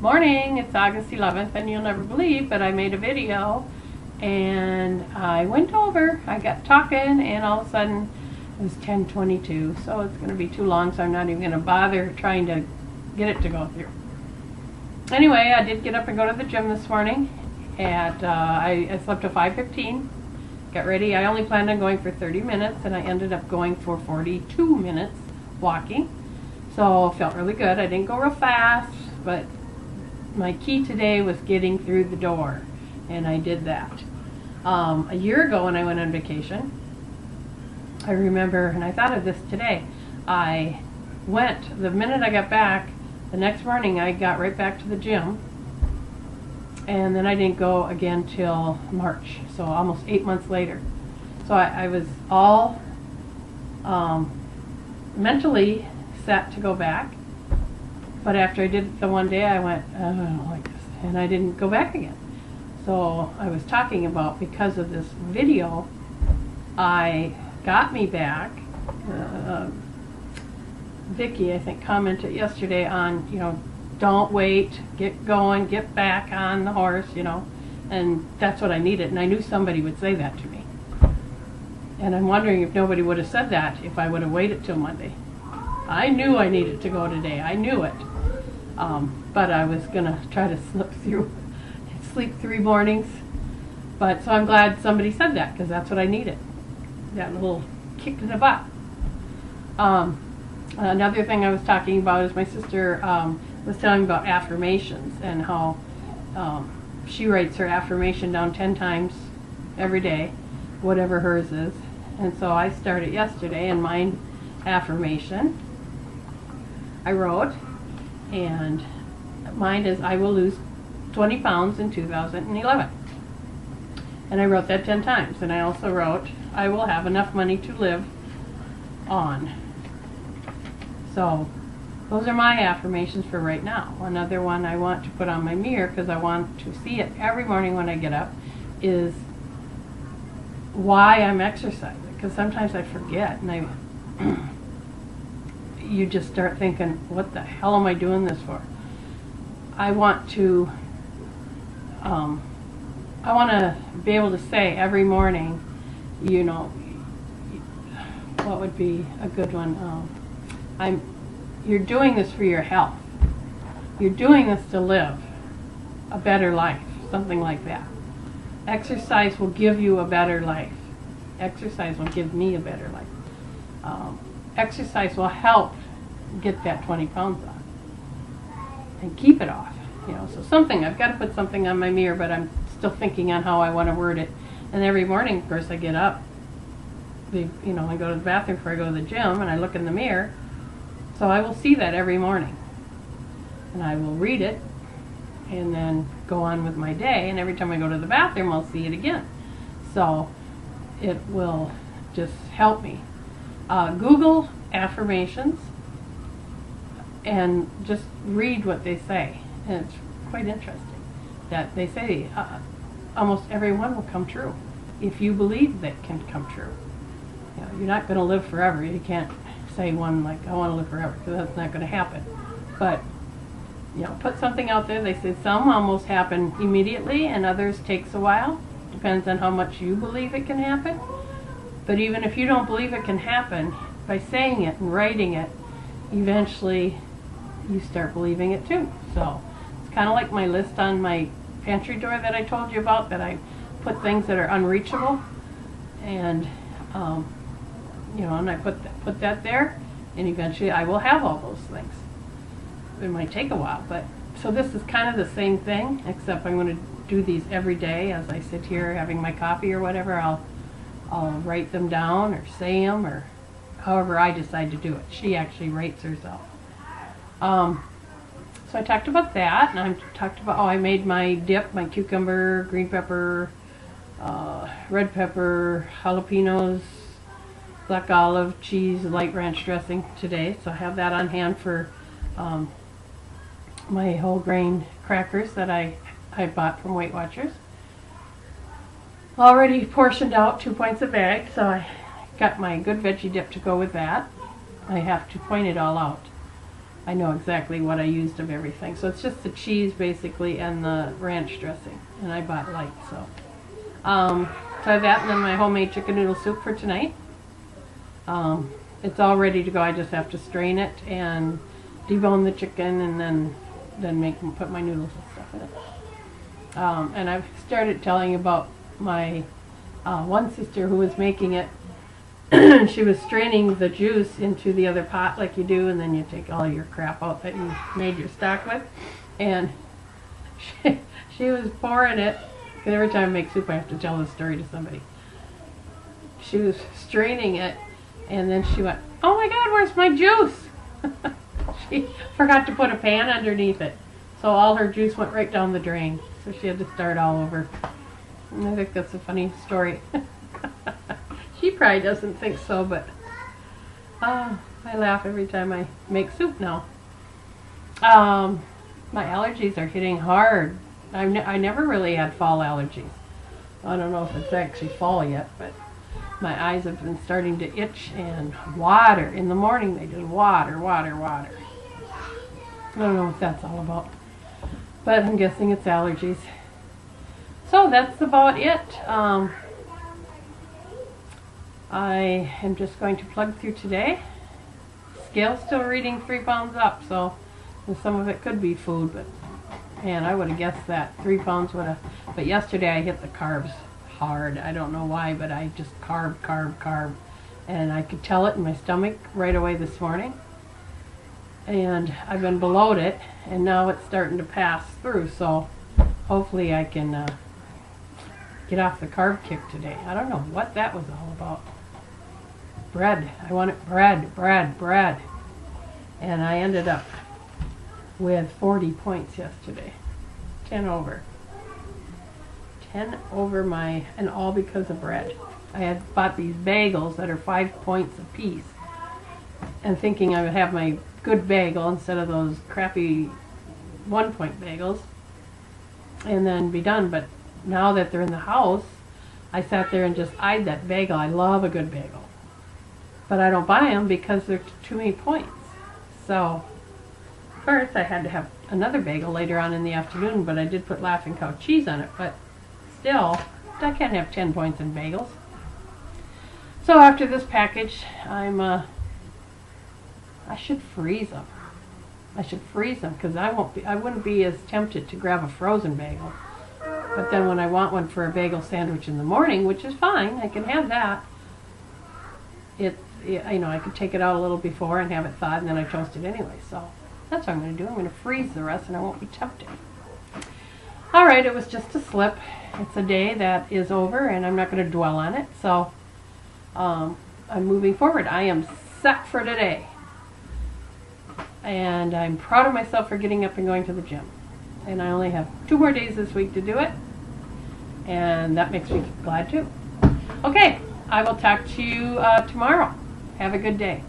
Morning, it's August 11th, and you'll never believe, but I made a video, and I went over, I got talking, and all of a sudden, it was 10:22, so it's going to be too long, so I'm not even going to bother trying to get it to go through. Anyway, I did get up and go to the gym this morning, and I slept till 5:15, got ready. I only planned on going for 30 minutes, and I ended up going for 42 minutes walking, so it felt really good. I didn't go real fast, but my key today was getting through the door, and I did that. A year ago when I went on vacation, I remember, and I thought of this today, I went, the minute I got back, the next morning I got right back to the gym, and then I didn't go again till March, so almost 8 months later. So I was all mentally set to go back. But after I did it the one day, I went, I don't like this, and I didn't go back again. So I was talking about, because of this video, I got me back. Vicki, I think, commented yesterday on, don't wait, get going, get back on the horse, and that's what I needed. And I knew somebody would say that to me. And I'm wondering if nobody would have said that if I would have waited till Monday. I knew I needed to go today. I knew it. But I was going to try to sleep 3 mornings. So I'm glad somebody said that, because that's what I needed. That little kick in the butt. Another thing I was talking about is my sister was telling me about affirmations, and how she writes her affirmation down 10 times every day, whatever hers is. And so I started yesterday, and mine affirmation I wrote, and mine is, I will lose 20 pounds in 2011. And I wrote that 10 times. And I also wrote, I will have enough money to live on. So those are my affirmations for right now. Another one I want to put on my mirror, because I want to see it every morning when I get up, is why I'm exercising. Because sometimes I forget, and you just start thinking, what the hell am I doing this for? I want to be able to say every morning, what would be a good one? You're doing this for your health. You're doing this to live a better life, something like that. Exercise will give you a better life. Exercise will give me a better life. Exercise will help get that 20 pounds off and keep it off. So I've got to put something on my mirror, but I'm still thinking on how I want to word it. And every morning, of course, I get up, I go to the bathroom before I go to the gym, and I look in the mirror. So I will see that every morning, and I will read it, and then go on with my day. And every time I go to the bathroom, I'll see it again. So it will just help me. Google affirmations and just read what they say. And it's quite interesting that they say almost every one will come true if you believe that can come true. You're not going to live forever. You can't say one like, I want to live forever, because that's not going to happen. But put something out there. They say some almost happen immediately, and others takes a while. Depends on how much you believe it can happen. But even if you don't believe it can happen, by saying it and writing it, eventually you start believing it too. So it's kind of like my list on my pantry door that I told you about, that I put things that are unreachable, and and I put that there, and eventually I will have all those things. It might take a while, but so this is kind of the same thing, except I'm going to do these every day as I sit here having my coffee or whatever. I'll write them down or say them, or however I decide to do it. She actually writes herself. So I talked about that, and I talked about, I made my dip, my cucumber, green pepper, red pepper, jalapenos, black olive, cheese, light ranch dressing today. So I have that on hand for my whole grain crackers that I bought from Weight Watchers. Already portioned out 2 pints of egg, so I got my good veggie dip to go with that. I have to point it all out. I know exactly what I used of everything. So it's just the cheese basically and the ranch dressing, and I bought light. So I have that, and then my homemade chicken noodle soup for tonight. It's all ready to go. I just have to strain it and debone the chicken, and then put my noodles and stuff in it. And I've started telling about my one sister who was making it. She was straining the juice into the other pot like you do, and then you take all your crap out that you made your stock with. And she was pouring it, because every time I make soup I have to tell this story to somebody. She was straining it, and then she went, "Oh my God, where's my juice?" She forgot to put a pan underneath it, so all her juice went right down the drain. So she had to start all over. And I think that's a funny story. She probably doesn't think so, but I laugh every time I make soup now. My allergies are hitting hard. I never really had fall allergies. I don't know if it's actually fall yet, but my eyes have been starting to itch, and water. In the morning they just water. I don't know what that's all about, but I'm guessing it's allergies. So that's about it. I am just going to plug through today. Scale's still reading 3 pounds up, so some of it could be food, but man, I would have guessed that 3 pounds would have. But yesterday I hit the carbs hard. I don't know why, but I just carb, and I could tell it in my stomach right away this morning. And I've been below it, and now it's starting to pass through. So hopefully I can get off the carb kick today. I don't know what that was all about. Bread. I wanted bread. And I ended up with 40 points yesterday. 10 over. 10 over and all because of bread. I had bought these bagels that are 5 points a piece, and thinking I would have my good bagel instead of those crappy 1 point bagels, and then be done. But now that they're in the house, I sat there and just eyed that bagel. I love a good bagel, but I don't buy them because they're too many points. So first I had to have another bagel later on in the afternoon, but I did put Laughing Cow cheese on it. But still, I can't have 10 points in bagels. So after this package, I should freeze them. I should freeze them, because I wouldn't be as tempted to grab a frozen bagel. But then when I want one for a bagel sandwich in the morning, which is fine, I can have that. I could take it out a little before and have it thawed, and then I toast it anyway. So that's what I'm going to do. I'm going to freeze the rest, and I won't be tempted. All right, it was just a slip. It's a day that is over, and I'm not going to dwell on it. So I'm moving forward. I am set for today. And I'm proud of myself for getting up and going to the gym. And I only have 2 more days this week to do it. And that makes me glad too. Okay, I will talk to you tomorrow. Have a good day.